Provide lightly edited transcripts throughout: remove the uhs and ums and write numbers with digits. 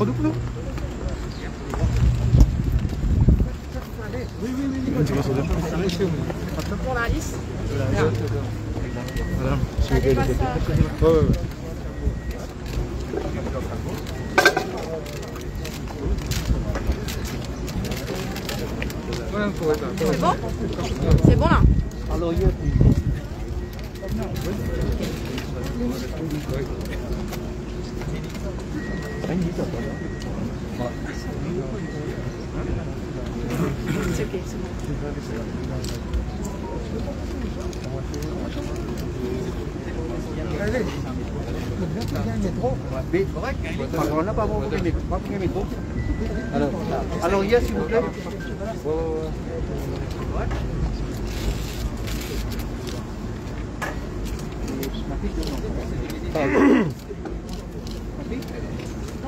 product no? Oui, oui, oui. Pour la liste. Madame, si vous voulez. C'est bon? C'est bon là? Alors, c'est ok, c'est bon. On n'a pas beaucoup de métro. Alors, il y a, s'il vous plaît.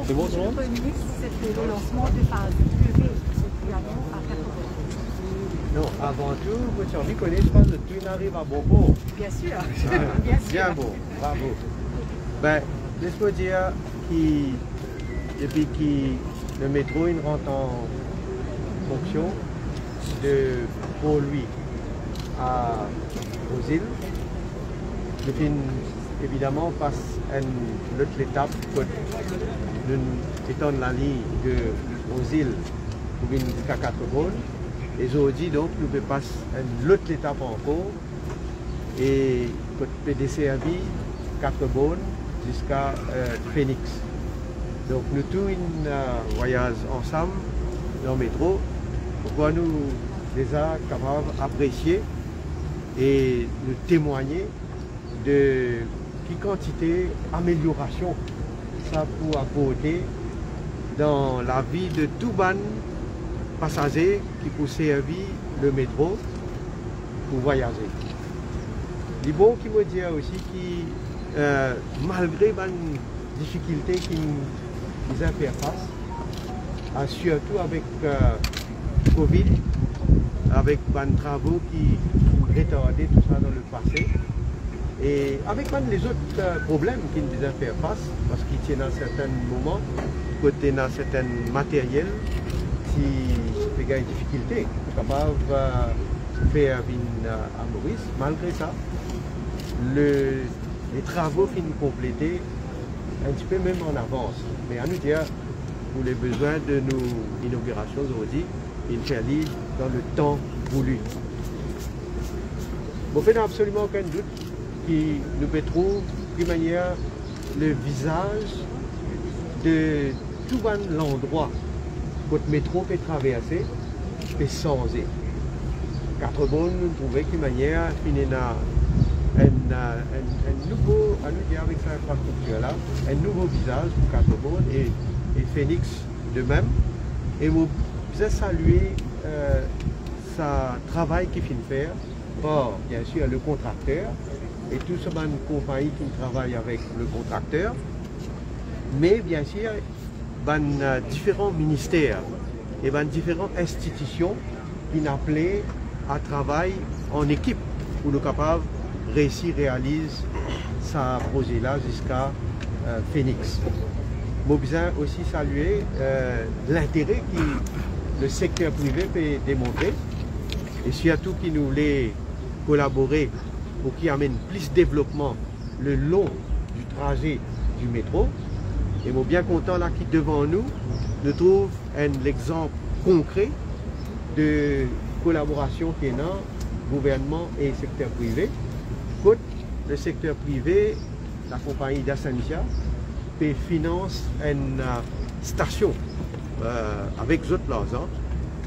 C'est bon, c'est bon? C'est le lancement de phase PV à 80. Non, avant tout, votre envie connaît, je pense, que tout arrive à bon port. Bien sûr. Bien sûr. Bien beau, bravo. Ben, laisse-moi dire que depuis que le métro il rentre en fonction de Port-Louis à aux îles, le film évidemment passe à une autre étape nous étendre la ligne de aux îles pour venir jusqu'à 4 bonnes. Et aujourd'hui donc nous pouvons passer à une autre étape encore et pour desservir 4 bonnes jusqu'à Phoenix. Donc nous tous voyage ensemble dans le métro, pourquoi nous déjà capables d'apprécier et de témoigner de quelle quantité d'amélioration ça peut apporter dans la vie de tout ban passager qui peut servir le métro pour voyager. Les bons qui me disent aussi que malgré les difficultés qu'ils ont fait face, surtout avec Covid, avec les travaux qui retardaient tout ça dans le passé, et avec les autres problèmes qu'ils ont fait face, parce qu'ils tiennent à certains moments, côté dans certains matériels, qui fait des difficultés, capable de faire à Maurice. Malgré ça, les travaux finissent complétés un petit peu même en avance. Mais à nous dire, pour les besoins de nos inaugurations aujourd'hui, il fait aller dans le temps voulu. Bon, il n'y a absolument aucun doute qui nous peut trouver de manière le visage de tout l'endroit que le métro peut traverser et changer. 4 bonnes, nous trouvons qu'une manière, il y a un nouveau, à nous dire avec cette infrastructure-là, un nouveau visage pour 4 bonnes et Phoenix de même. Et vous pouvez saluer ce travail qu'il finit de faire par, bien sûr, le contracteur et tout ce man compagnie qui travaille avec le contracteur, mais bien sûr, différents ministères et différentes institutions qui appelées à travailler en équipe pour nous capables de réussir à réaliser ce projet-là jusqu'à Phoenix. Je besoin aussi saluer l'intérêt que le secteur privé peut démontrer et surtout qui nous voulait collaborer pour qu'il amène plus de développement le long du trajet du métro. Et je suis bien content là qui devant nous trouve un exemple concret de collaboration qui est dans le gouvernement et le secteur privé. Côte le secteur privé, la compagnie d'Ascensia finance une station avec d'autres l'argent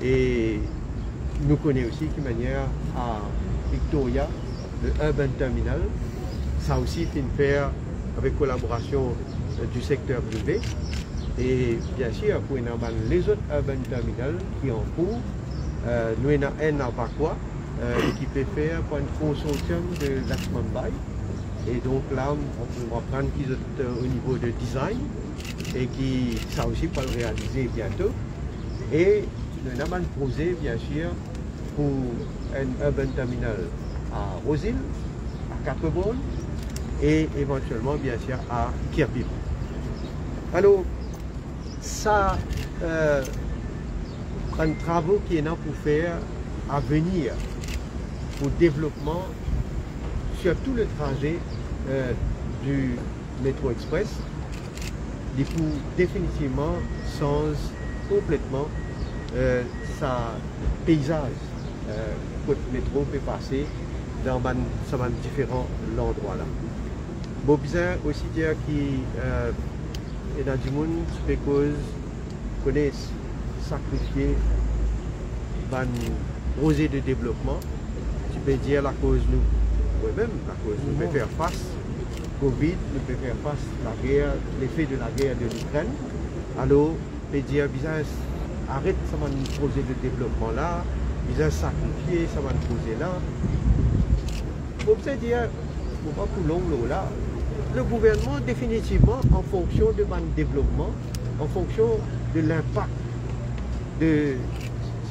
et nous connaissons aussi de manière à Victoria, le Urban Terminal, ça aussi fait une faire avec collaboration du secteur privé et bien sûr pour les autres Urban Terminal qui en cours, nous avons un à Pacois qui peut faire pour une consortium de Lachman Bay. Et donc là, on va prendre qu'ils sont au niveau de design et qui ça aussi pour le réaliser bientôt. Et nous avons un projet bien sûr pour un urban terminal à Roseville, à Quatre-Bonnes et éventuellement bien sûr à Kirby. Alors, ça, un travaux qui est là pour faire à venir, pour développement, sur tout le trajet du métro express, il faut définitivement changer complètement sa paysage que le métro peut passer dans différents endroits là. Bon, bien aussi dire qu'il y a du monde qui connaissent sacrifier un projet de développement. Tu peux dire la cause nous, même la cause nous peut faire face Covid, nous peut faire face à la guerre, l'effet de la guerre de l'Ukraine. Alors, peut dire business arrête ce projet de développement là, business sacrifier ce projet là. Pour vous dire, pour pas pour long là, le gouvernement définitivement en fonction de mon développement, en fonction de l'impact de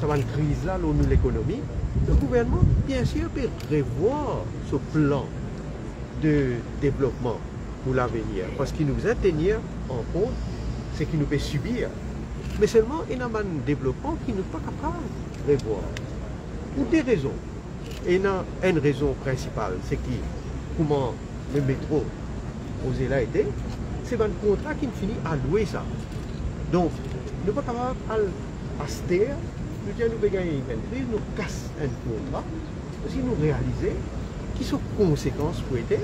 cette crise-là, nous l'économie, le gouvernement, bien sûr, peut revoir ce plan de développement pour l'avenir. Parce qu'il nous a tenir en compte ce qu'il nous peut subir. Mais seulement, il y a un développement qui n'est pas capable de revoir. Pour des raisons. Et il y a une raison principale, c'est comment le métro posé là été, c'est un contrat qui finit à louer ça. Donc, nous ne sommes pas capables d'acheter, nous devons gagner une crise, nous cassons un contrat, aussi nous réaliser qui sont les conséquences pour aider.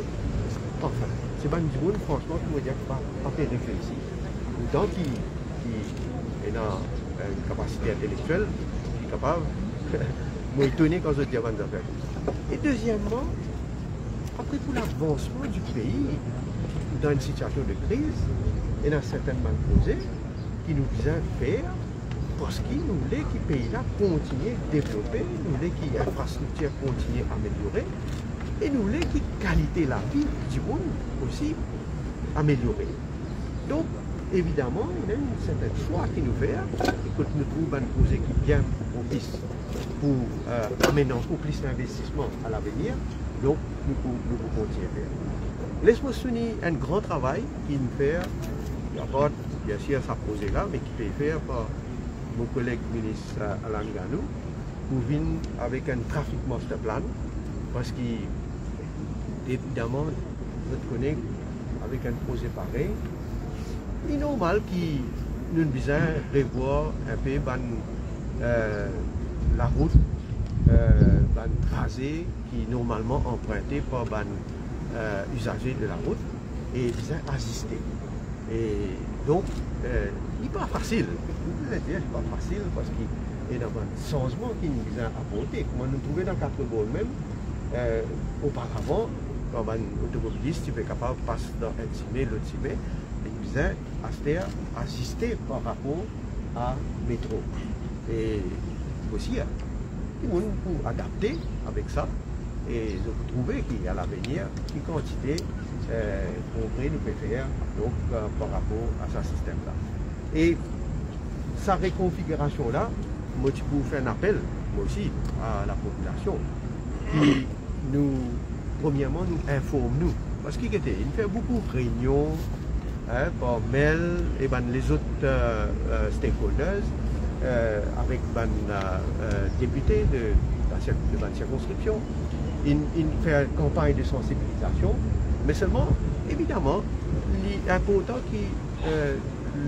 Enfin, c'est pas une zone, franchement, qui me dit pas fait réfléchir. Autant qui a une capacité intellectuelle, qui est capable de m'étonner quand je dis avant de faire ça. Et deuxièmement, après pour l'avancement du pays, dans une situation de crise, il y a certainement posé qui nous visent à faire parce que nous voulons que le pays-là continue à développer, nous voulons que l'infrastructure continue à améliorer et nous voulons que la qualité de la vie du monde aussi améliorée. Donc, évidemment, il y a un certain choix qui nous fait et quand nous trouvons un projet qui est bien propice pour amener encore plus d'investissement à l'avenir, donc nous pouvons continuer à faire. Laisse-moi souligner un grand travail qu'il nous fait, bien sûr, ça projet là, mais qui peut faire par mon collègue ministre Alain Ganou, pour venir avec un trafic master plan, parce qu'évidemment, je connais avec un projet pareil, il est normal que nous besoin revoir un peu la route, le tracé qui est normalement emprunté par les usagers de la route et besoin assister. Et donc, il n'est pas facile. Je veux dire, c'est pas facile parce qu'il y a un changement qui nous besoin apporter. Comme nous trouvons dans 4 vols même, auparavant, quand un automobiliste est capable de passer dans un cimé, l'autre cimé, il besoin assister par rapport à métro. Et aussi, il faut adapter avec ça. Et je peux trouver qu'il y a à l'avenir une quantité concrète nous peut faire donc, par rapport à ce système-là. Et sa reconfiguration-là, moi je peux faire un appel, moi aussi, à la population, qui nous, premièrement, nous informe nous. Parce qu'il fait beaucoup de réunions par mail et les autres stakeholders avec les députés de la circonscription. Il fait une campagne de sensibilisation, mais seulement, évidemment, il est important que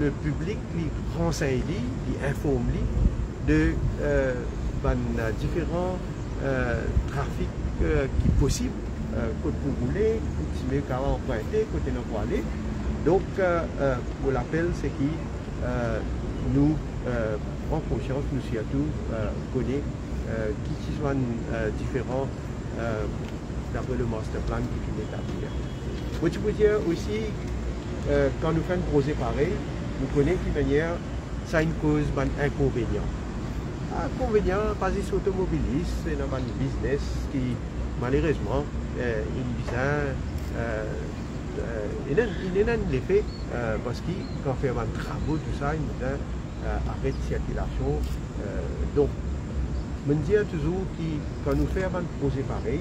le public renseigne, informe de différents trafics qui sont possibles, côté vous voulez, côté vous emprunter, côté vous aller. Donc, pour l'appel, c'est que nous prenons conscience, nous surtout connaissons qui sont différents d'après le master plan qui est établi. Moi, je peux dire aussi, quand nous faisons un projet pareil, nous connaissons de manière, ça a une cause d'inconvénient. Inconvénient, pas des automobilistes, c'est un business qui, malheureusement, il y a l'effet parce que quand on fait des travaux, tout ça, il y a arrêt de circulation. Donc, je me dis toujours que quand nous faisons un projet pareil,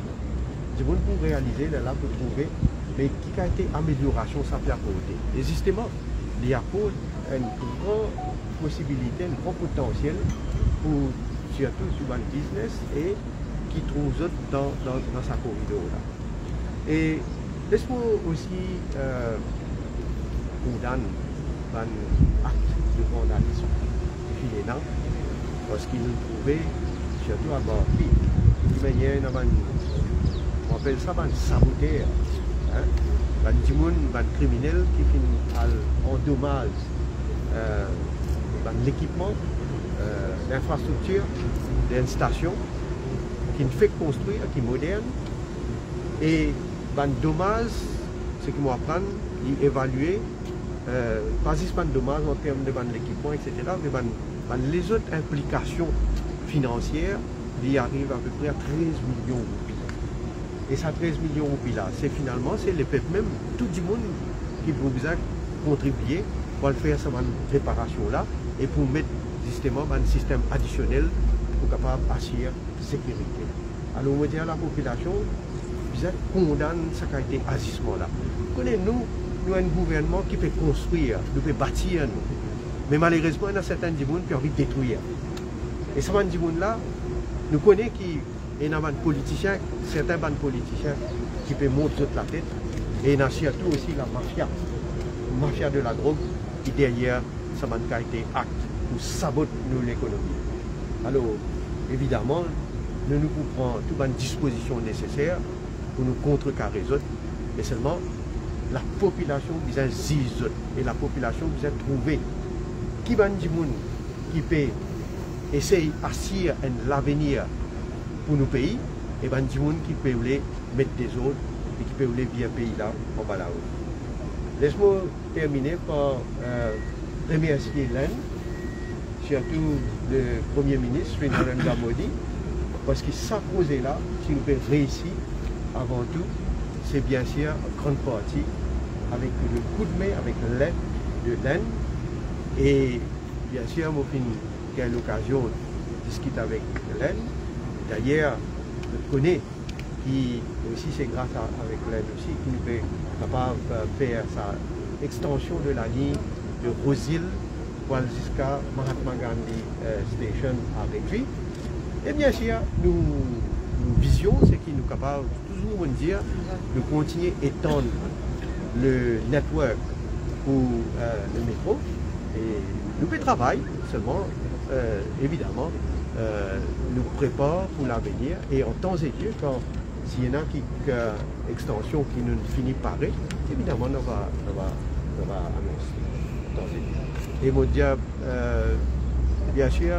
je veux pour réaliser, là, pour trouver, mais qui a été amélioration, ça peut apporter. Et justement, il y a une grande possibilité, un grand potentiel pour surtout sur le business et qui trouve dans sa corridor là. Et laisse-moi aussi condamner un acte de vandalisme qui est là, parce qu'il nous trouvait surtout à Barclay. On appelle ça un saboteur. Un criminel qui finit en dommage l'équipement, l'infrastructure d'une station qui fait construire, qui est moderne. Et un dommage, ce qui m'apprend, il évaluer, pas juste un dommage en termes de l'équipement, etc., mais les autres implications financières, il arrive à peu près à 13 millions de roupies. Et ça 13 millions de roupies là, c'est finalement, c'est les peuples même, tout le monde qui peut contribuer pour faire cette réparation là et pour mettre justement un système additionnel pour capable assurer la sécurité. Alors on dit à la population, vous condamne ce qui a été agissement là. Nous avons un gouvernement qui peut construire, qui peut bâtir nous. Mais malheureusement, il y a certains gens qui ont envie de détruire. Et ces gens là, nous connaissons qu'il y a des politiciens, certains politiciens qui peuvent montrer la tête. Et il y a surtout aussi la mafia de la drogue qui derrière ça a été acte pour saboter l'économie. Alors, évidemment, nous prenons toutes les dispositions nécessaires pour nous contrecarrer autres, mais seulement la population besoin zizot et la population besoin trouver qui va qui peut essayer d'assurer l'avenir pour nos pays et ben qui peut mettre des autres et qui peut vivre pays là en bas là-haut. Laisse-moi terminer par remercier l'Inde, surtout le Premier ministre Narendra Modi, parce que sa cause est là, si nous pouvons réussir avant tout, c'est bien sûr en grande partie avec le coup de main, avec l'aide de l'Inde. Et bien sûr, moi, j'ai l'occasion de discuter avec l'Inde. D'ailleurs, je connais qui aussi, c'est grâce avec l'Inde aussi, qui nous peut capable de faire sa extension de la ligne de Rosil jusqu'à Mahatma Gandhi Station avec lui. Et bien sûr, nous vision, c'est qu'il nous capable toujours de dire de continuer à étendre le network pour le métro. Et nous fait travail, seulement, évidemment, nous prépare pour l'avenir. Et en temps et lieu, quand s'il y en a qui extension qui nous finit par évidemment, on va annoncer. Et mon diable, bien sûr,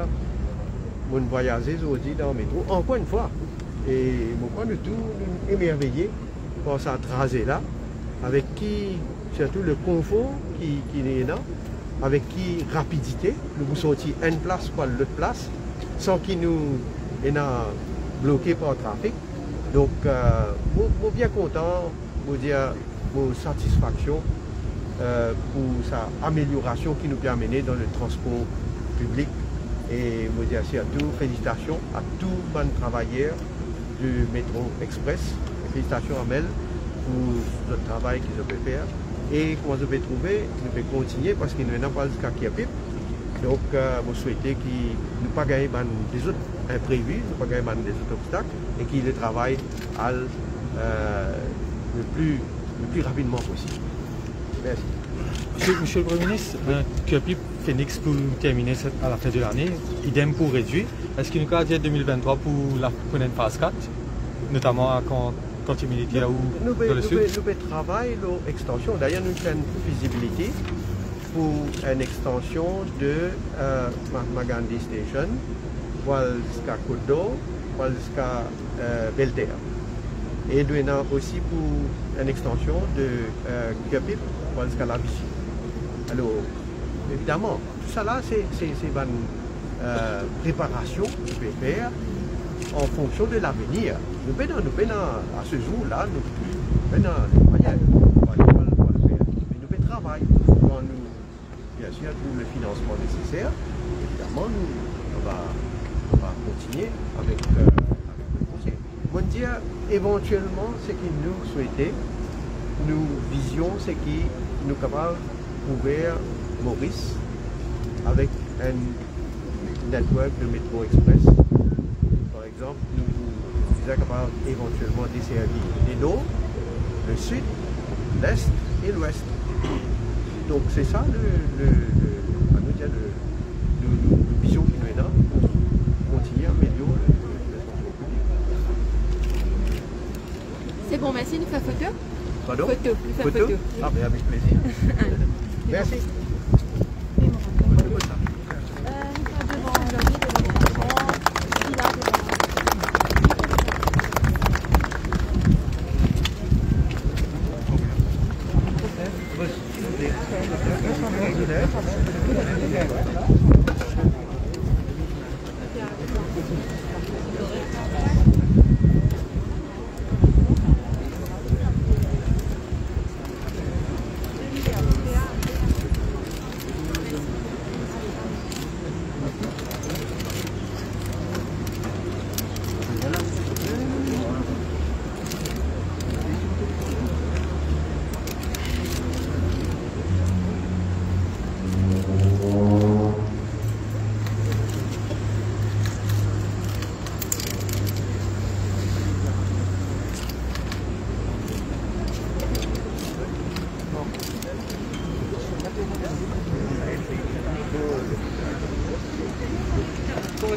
mon voyager aujourd'hui dans le métro, encore une fois. Et mon point de tout, émerveillé par cette tracée là, avec qui, surtout le confort qui est là, avec qui rapidité, nous vous sortir une place par l'autre place, sans qu'il nous ait bloqué par le trafic. Donc, je suis bien content, je dire mon satisfaction pour sa amélioration qui nous permet dans le transport public. Et je dis surtout félicitations à tous les travailleurs du métro express. Félicitations à Mel pour le travail qu'ils ont pu faire. Et comment je vais trouver, je vais continuer parce qu'il n'y a pas jusqu'à qui a pip. Donc, je souhaite qu'il ne pas gagner des autres imprévus, ne pas gagner des autres obstacles et qu'il travaille le plus rapidement possible. Merci. Monsieur le Premier ministre, QAPIP Phoenix pour terminer à la fin de l'année, idem pour réduire. Est-ce qu'il nous a dit 2023 pour la prochaine phase 4, notamment à continuité ou dans le sud? Nous travaillons l'extension. D'ailleurs, nous avons une visibilité pour une extension de Mahatma Gandhi Station jusqu'à Côte d'Or, jusqu'à Belterre. Et nous avons aussi pour une extension de QAPIP jusqu'à la Vichy. Alors, évidemment, tout ça là, c'est une préparation que nous pouvons faire en fonction de l'avenir. Nous pouvons à ce jour-là, nous pouvons faire. Mais nous pouvons travailler quand nous, bien sûr, pour le financement nécessaire. Évidemment, on va continuer avec le projet. On dit éventuellement ce que nous souhaitons, nous visions, c'est que nous sommes capables d'ouvrir Maurice avec un network de métro express. Par exemple, nous sommes capables éventuellement de desservir les nord, le sud, l'est et l'ouest. Donc c'est ça le vision qui nous est là pour continuer à améliorer le transport public. C'est bon, merci, nous faire photo. Pardon? Photo. Ah, mais avec plaisir. Merci.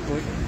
Quick.